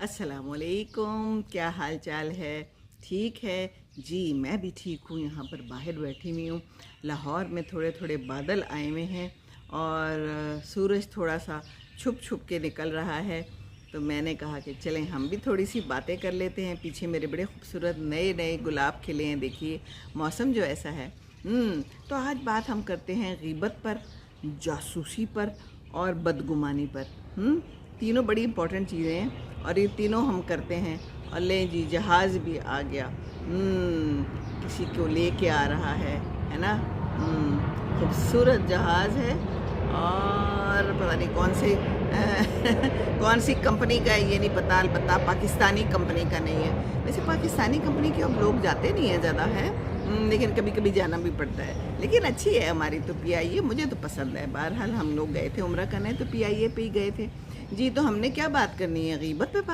अस्सलामुअलैकुम, क्या हाल चाल है? ठीक है जी, मैं भी ठीक हूँ। यहाँ पर बाहर बैठी हुई हूँ। लाहौर में थोड़े थोड़े बादल आए हुए हैं और सूरज थोड़ा सा छुप छुप के निकल रहा है। तो मैंने कहा कि चलें हम भी थोड़ी सी बातें कर लेते हैं। पीछे मेरे बड़े खूबसूरत नए नए गुलाब खिले हैं, देखिए मौसम जो ऐसा है। तो आज बात हम करते हैं गीबत पर, जासूसी पर और बदगुमानी पर। तीनों बड़ी इंपॉर्टेंट चीज़ें हैं और ये तीनों हम करते हैं। और ले जी, जहाज़ भी आ गया। किसी को लेके आ रहा है ना। खूबसूरत जहाज़ है और पता नहीं कौन से कौन सी कंपनी का है ये नहीं पता, अलबत्ता पाकिस्तानी कंपनी का नहीं है। वैसे पाकिस्तानी कंपनी के अब लोग जाते नहीं हैं ज़्यादा, है लेकिन कभी कभी जाना भी पड़ता है। लेकिन अच्छी है हमारी तो पीआईए, मुझे तो पसंद है। बहरहाल हम लोग गए थे उम्रा करने, तो पीआईए पे ही गए थे जी। तो हमने क्या बात करनी है? गीबत पे बात